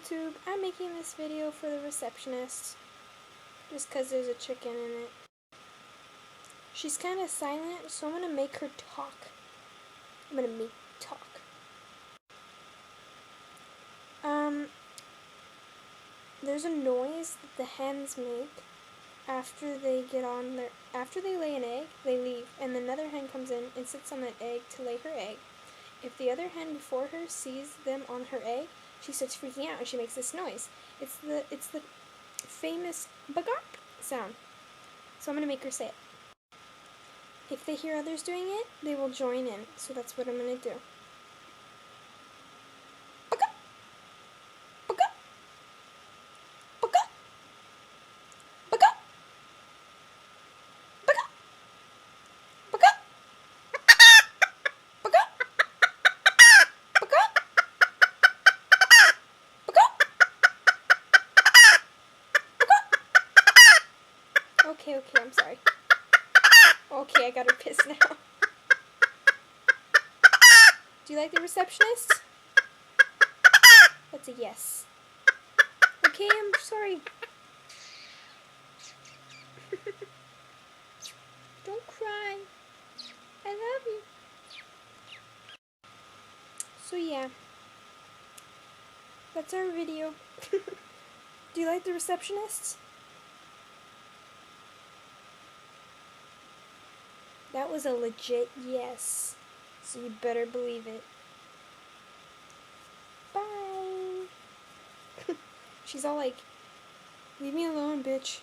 YouTube. I'm making this video for the receptionist just because there's a chicken in it. She's kind of silent, so I'm going to make her talk. I'm going to make talk. There's a noise that the hens make after they lay an egg, they leave, and another hen comes in and sits on that egg to lay her egg. If the other hen before her sees them on her egg, she starts freaking out and she makes this noise. It's the famous bagak sound. So I'm going to make her say it. If they hear others doing it, they will join in. So that's what I'm going to do. Bagak! Bagak! Bagak! Bagak! Bagak! Bagak! Bagak! Bagak! Okay, I'm sorry. Okay, I got her pissed now. Do you like the receptionist? That's a yes. Okay, I'm sorry. Don't cry. I love you. So yeah. That's our video. Do you like the receptionist? That was a legit yes. So you better believe it. Bye. She's all like, leave me alone, bitch.